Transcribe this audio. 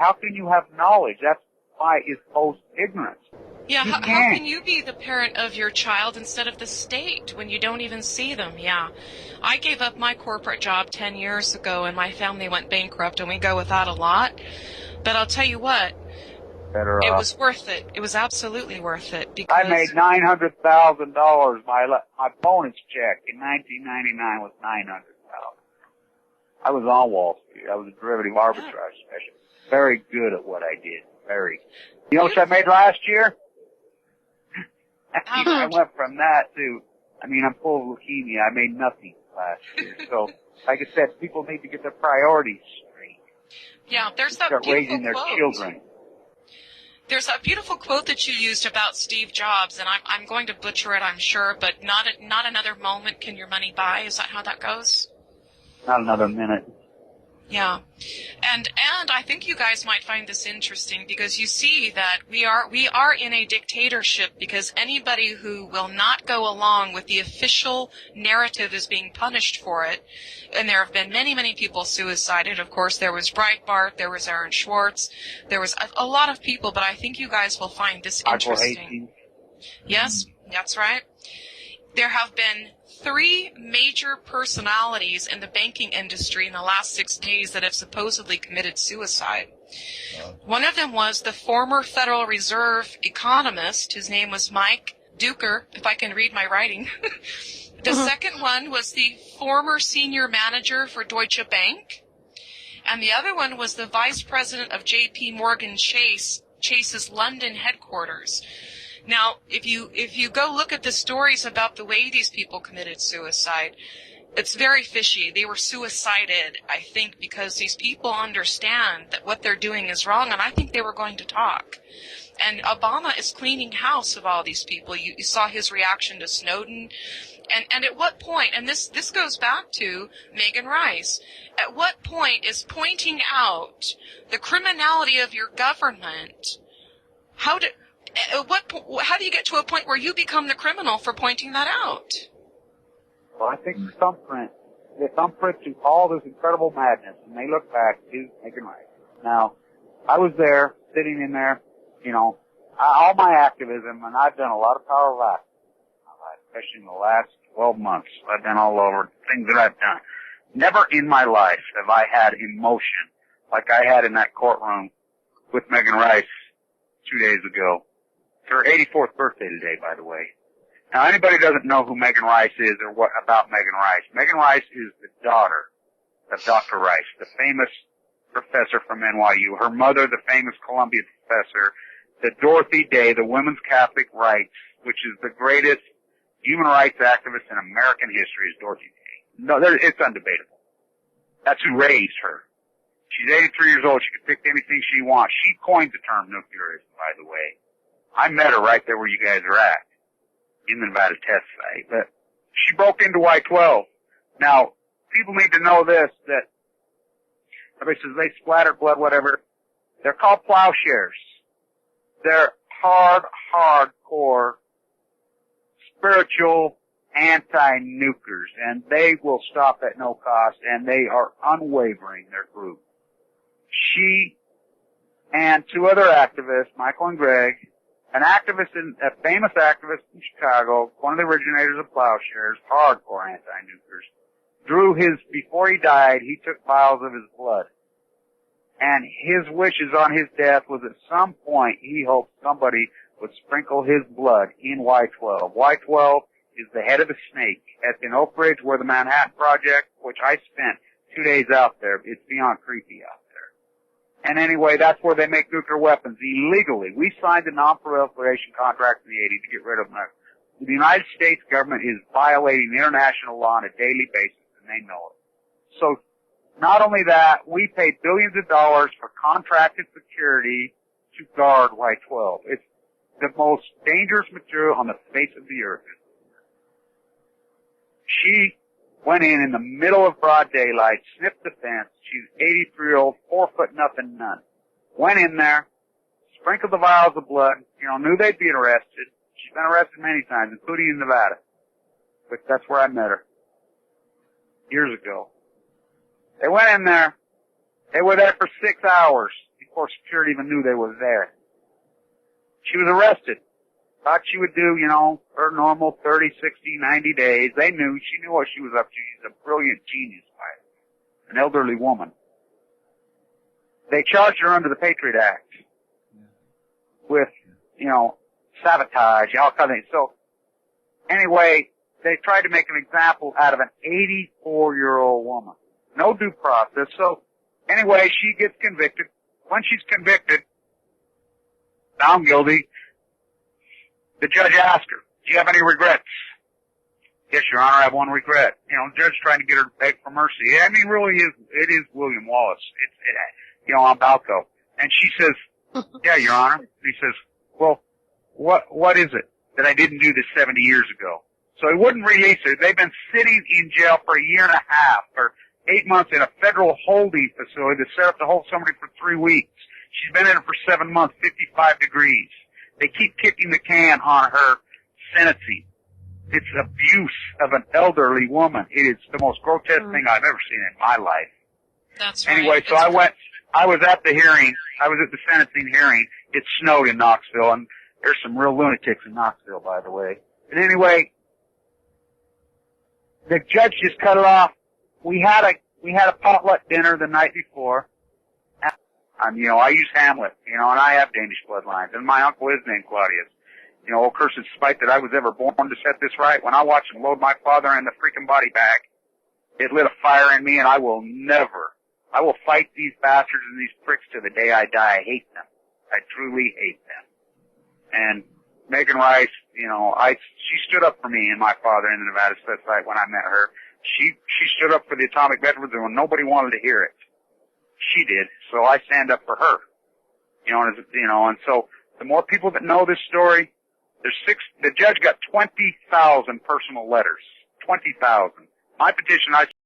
How can you have knowledge? That's why it's post-ignorance. Yeah, how can you be the parent of your child instead of the state when you don't even see them? Yeah. I gave up my corporate job 10 years ago, and my family went bankrupt, and we go without a lot. But I'll tell you what, it was worth it. It was absolutely worth it. Because I made $900,000. My bonus check in 1999 was $900,000. I was on Wall Street. I was a derivative arbitrage specialist. Very good at what I did. Very. You know what I made last year? I went from that to, I'm full of leukemia. I made nothing last year. So, like I said, people need to get their priorities straight. Yeah, there's that start beautiful raising their quote. children. There's that beautiful quote that you used about Steve Jobs, and I'm going to butcher it, I'm sure, but not another moment can your money buy. Is that how that goes? Not another minute. Yeah. And I think you guys might find this interesting because you see that we are in a dictatorship because anybody who will not go along with the official narrative is being punished for it. And there have been many, many people suicided. Of course, there was Breitbart, there was Aaron Schwartz, there was a lot of people, but I think you guys will find this interesting. Yes, that's right. There have been 3 major personalities in the banking industry in the last 6 days that have supposedly committed suicide. One of them was the former Federal Reserve economist. His name was Mike Duker, if I can read my writing. The second one was the former senior manager for Deutsche Bank. And the other one was the vice president of J.P. Morgan Chase's London headquarters. Now, if you go look at the stories about the way these people committed suicide, it's very fishy. They were suicided, I think, because these people understand that what they're doing is wrong, and I think they were going to talk. And Obama is cleaning house of all these people. You saw his reaction to Snowden. And at what point, and this goes back to Megan Rice, at what point is pointing out the criminality of your government, how do you get to a point where you become the criminal for pointing that out? Well, I think the thumbprint to all this incredible madness, and they look back, is Megan Rice. Now, I was there, sitting in there, all my activism, and I've done a lot of power of act, especially in the last 12 months. I've been all over things that I've done. Never in my life have I had emotion like I had in that courtroom with Megan Rice 2 days ago. It's her 84th birthday today, by the way. Now, anybody who doesn't know who Megan Rice is or what about Megan Rice, Megan Rice is the daughter of Dr. Rice, the famous professor from NYU. Her mother, the famous Columbia professor, the Dorothy Day, the women's Catholic rights, which is the greatest human rights activist in American history, is Dorothy Day. No, it's undebatable. That's who raised her. She's 83 years old. She can pick anything she wants. She coined the term nuclearism, by the way. I met her right there where you guys are at, in the Nevada test site. But she broke into Y-12. Now, people need to know this, that everybody says they splatter blood, whatever. They're called plowshares. They're hardcore, spiritual anti-nukers, and they will stop at no cost, and they are unwavering, their group. She and 2 other activists, Michael and Greg, a famous activist in Chicago, one of the originators of plowshares, hardcore anti-nukers, before he died, he took vials of his blood. And his wishes on his death was at some point he hoped somebody would sprinkle his blood in Y-12. Y-12 is the head of the snake in Oak Ridge, where the Manhattan Project, which I spent 2 days out there. It's beyond creepy out there. And anyway, that's where they make nuclear weapons illegally. We signed a non-proliferation contract in the 80s to get rid of them. The United States government is violating international law on a daily basis, and they know it. So, not only that, we paid billions of dollars for contracted security to guard Y-12. It's the most dangerous material on the face of the earth. She went in the middle of broad daylight, snipped the fence. She's 83-year-old, 4 foot nothing, none. Went in there, sprinkled the vials of blood, knew they'd be arrested. She's been arrested many times, including in Nevada. But that's where I met her. Years ago. They went in there. They were there for 6 hours. before security even knew they was there. She was arrested. Thought she would do, her normal 30, 60, 90 days. She knew what she was up to. She's a brilliant genius, an elderly woman. They charged her under the Patriot Act with, sabotage, all kinds of things. So, anyway, they tried to make an example out of an 84-year-old woman. No due process. So, anyway, she gets convicted. When she's convicted, found guilty, the judge asked her, do you have any regrets? Yes, Your Honor, I have one regret. The judge trying to get her to beg for mercy. I mean, really it is William Wallace. On Balco. And she says, yeah, Your Honor. He says, well, what is it that I didn't do this 70 years ago? So he wouldn't release her. They've been sitting in jail for a year and a half, or 8 months in a federal holding facility that's set up to hold somebody for 3 weeks. She's been in it for 7 months, 55 degrees. They keep kicking the can on her sentencing. It's abuse of an elderly woman. It is the most grotesque thing I've ever seen in my life. That's right. Anyway, so I was at the hearing. I was at the sentencing hearing. It snowed in Knoxville, and there's some real lunatics in Knoxville, by the way. But anyway, the judge just cut it off. We had a potluck dinner the night before. I use Hamlet, and I have Danish bloodlines, and my uncle is named Claudius. Oh, cursed spite that I was ever born to set this right. When I watched him load my father in the freaking body bag, it lit a fire in me, and I will fight these bastards and these pricks to the day I die. I hate them. I truly hate them. And Megan Rice, she stood up for me and my father in the Nevada State site when I met her. She stood up for the atomic veterans when nobody wanted to hear it. She did, so I stand up for her. And so the more people that know this story, the judge got 20,000 personal letters. 20,000. My petition, I